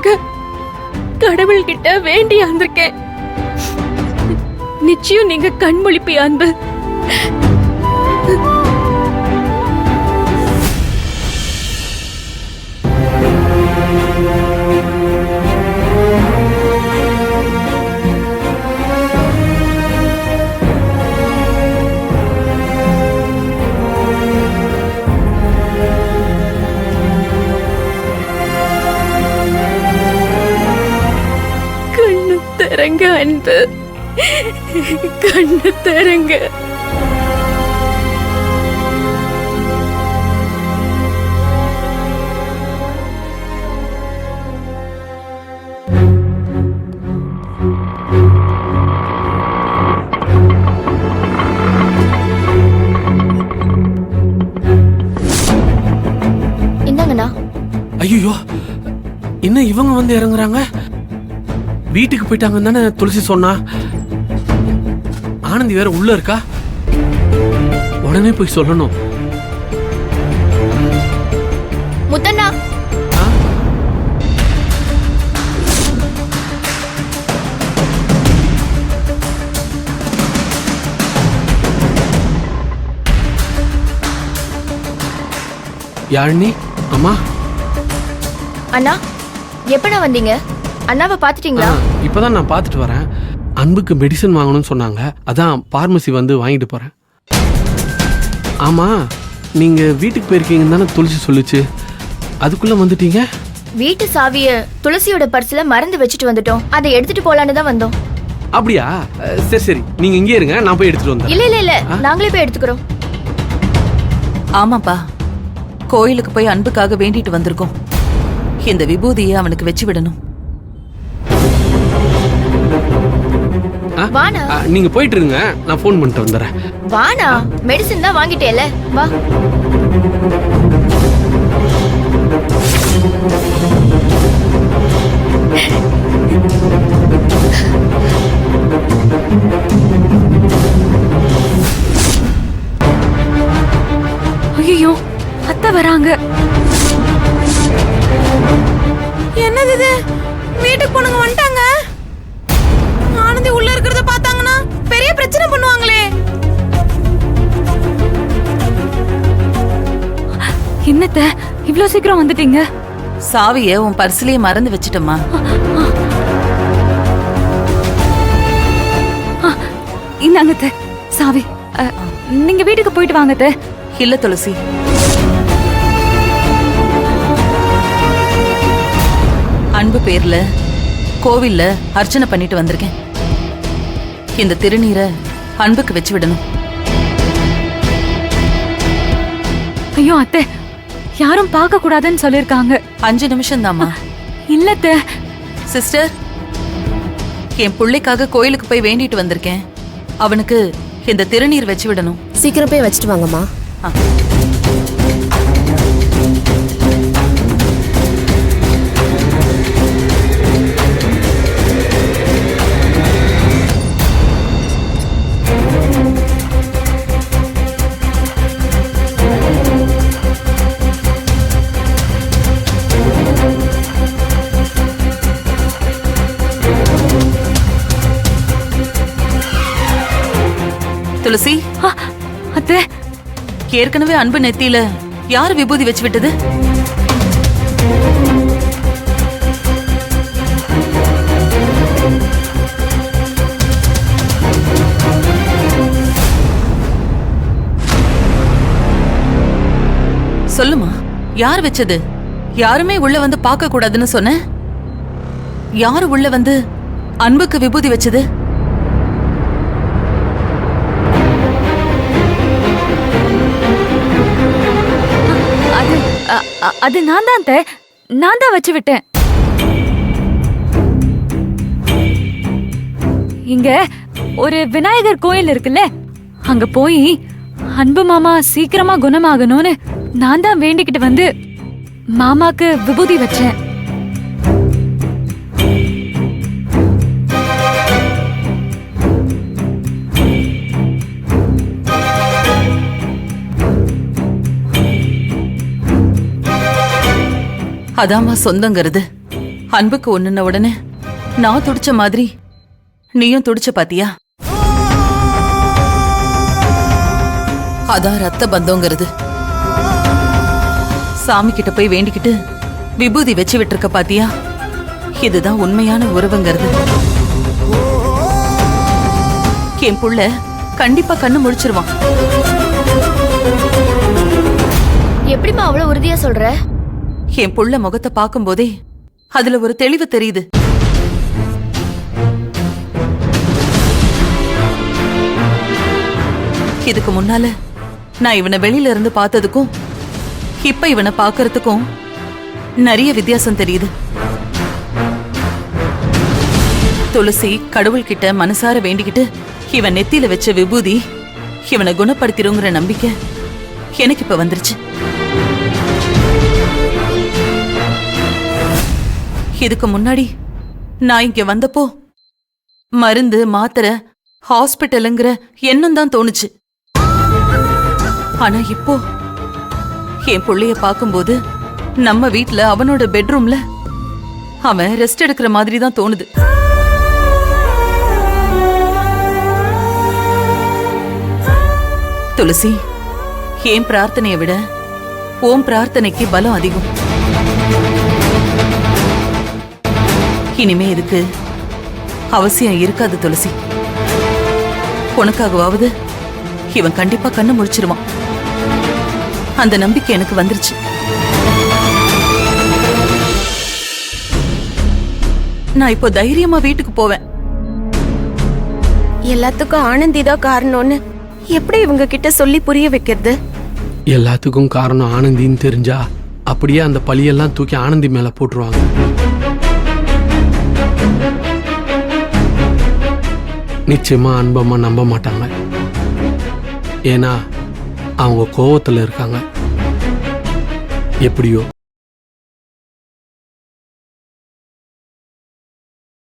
உங்களுக்காக கடவுள்கிட்ட வேண்டி வந்திருக்கேன். நிச்சயம் நீங்க கண்முழிப்பி அன்பு. கண்ணு தரங்க அன்பு, கண்ணு தரங்க. என்னங்கண்ணா? ஐயோ, இன்னும் இவங்க வந்து இறங்குறாங்க. வீட்டுக்கு போயிட்டாங்கன்னு தானே துளசி சொன்னா. ஆனந்தி வேற உள்ள இருக்கா, உடனே போய் சொல்லணும். முத்தண்ணா, யாழினி அம்மா. அண்ணா எப்பண்ணா வந்தீங்க? அண்ணாவை பாத்துட்டீங்களா? இப்பதான் நான் பாத்துட்டு வரேன். அன்புக்கு மெடிசன் வாங்கணும்னு சொன்னாங்க, அதான் பார்மசி வந்து வாங்கிட்டு போறேன். ஆமா, நீங்க வீட்டுக்கு போயிருக்கீங்கன்னு தானே துளசி சொல்லுச்சு, அதுக்குள்ள வந்துட்டீங்க? வீட்டு சாவிய துளசியோட பர்ஸ்ல மறந்து வச்சுட்டு வந்துட்டோம். அதை எடுத்துட்டு போலான்னு தான் வந்தோம். அப்படியா? சரி சரி, நீங்க இங்கே இருங்க, நான் போய் எடுத்துட்டு வந்தேன். இல்ல இல்ல இல்ல, நாங்களே போய் எடுத்துக்கிறோம். ஆமாப்பா, கோயிலுக்கு போய் அன்புக்காக வேண்டிட்டு வந்திருக்கோம். இந்த விபூதியை அவனுக்கு வச்சு விடணும். வானா, நீங்க போயிட்டு இருங்க, நான் போன் பண்ணிட்டு வந்துடுறேன். வானா, மெடிசன் தான் வாங்கிட்டேல, வா. ஐயோ, அத்தை வராங்க. என்னது இது? வீட்டுக்கு போனவங்க வந்துட்டாங்க. ஆனந்தி உள்ள இருக்கிறத பார்த்தாங்கன்னா பெரிய பிரச்சனை பண்ணுவாங்களே. என்னத்த இவ்ளோ சீக்கிரம் வந்துட்டீங்க? சாவிய உன் பர்ஸ்லயே மறந்து வச்சிட்டமா. இந்தாங்க சாவி. நீங்க வீட்டுக்கு போயிட்டு வாங்க. இல்ல துளசி, அன்பு பேர்ல கோவில்ல அர்ச்சனை பண்ணிட்டு வந்திருக்கேன். இந்த திருநீரை அன்புக்கு வச்சு விடணும். ஐயோ அத்தை, யாரும் பார்க்க கூடாதுன்னு சொல்லிருக்காங்க. 5 நிமிஷம் தாமா. இல்லத்த சிஸ்டர், என் பிள்ளைக்காக கோயிலுக்கு போய் வேண்டிட்டு வந்திருக்கேன். அவனுக்கு இந்த திருநீர் வச்சு விடணும். சீக்கிரம் போய் வச்சுட்டு வாங்கம்மா. துளசி, அத்தை, ஏற்கனவே அன்பு நெத்தியில யாரு விபூதி வச்சு விட்டது? சொல்லுமா, யார் வச்சது? யாருமே உள்ள வந்து பார்க்க கூடாதுன்னு சொன்ன. யாரு உள்ள வந்து அன்புக்கு விபூதி வச்சது? அது நான் தான் வச்சு விட்டேன். இங்க ஒரு விநாயகர் கோயில் இருக்குல்ல, அங்க போய் அன்பு மாமா சீக்கிரமா குணமாகணும்னு நான் தான் வேண்டிக்கிட்டு வந்து மாமாக்கு விபூதி வச்சேன். அதாமா சொந்தங்கிறது. அன்புக்கு ஒண்ணுன உடனே நான் துடிச்ச மாதிரி நீயும் துடிச்ச பாத்தியா? அதான் ரத்த பந்தங்கிறது. சாமி கிட்ட போய் வேண்டிக்கிட்டு விபூதி வச்சு விட்டுருக்க பாத்தியா? இதுதான் உண்மையான உறவுங்கிறது. என் புள்ள கண்டிப்பா கண்ணு முழிச்சிருவான். எப்படிமா அவ்வளவு உறுதியா சொல்ற? என் புள்ள முகத்தை பார்க்கும் போதே அதுல ஒரு தெளிவு தெரியுது. இதுக்கு முன்னால நான் இவனை வெளியில இருந்து பார்த்ததுக்கும் இப்ப இவனை பார்க்கறதுக்கும் நிறைய வித்தியாசம் தெரியுது. துளசி கடவுள்கிட்ட மனசார வேண்டிக்கிட்டு இவன் நெத்தியில வச்ச விபூதி இவனை குணப்படுத்திருங்கிற நம்பிக்கை எனக்கு இப்ப வந்துருச்சு. இதுக்கு முன்னாடி நான் இங்க வந்தப்போ மருந்து மாத்திரை ஹாஸ்பிட்டலுங்கிற எண்ணம் தான் தோணுச்சு. ஆனா இப்போ என் புள்ளைய பார்க்கும்போது நம்ம வீட்ல அவனோட பெட்ரூம்ல அவன் ரெஸ்ட் எடுக்கிற மாதிரி தான் தோணுது. துளசி, என் பிரார்த்தனையை விட ஓம் பிரார்த்தனைக்கு பலம் அதிகம். இனிமே இதுக்கு அவசியம் இருக்காது துளசி. உனக்காகவாவது இவன் கண்டிப்பா கண்ணு முழிச்சிருவான். அந்த நம்பிக்கை எனக்கு வந்துருச்சு. நான் இப்போ தைரியமா வீட்டுக்கு போவேன். எல்லாத்துக்கும் ஆனந்தி தான் காரணம்னு எப்படி இவங்க கிட்ட சொல்லி புரிய வைக்கிறது? எல்லாத்துக்கும் காரணம் ஆனந்தின்னு தெரிஞ்சா அப்படியே அந்த பழியெல்லாம் தூக்கி ஆனந்தி மேல போட்டுருவாங்க. நிச்சயமா அன்பம்மா நம்ப மாட்டாங்க. ஏன்னா அவங்க கோவத்துல இருக்காங்க. எப்படியோ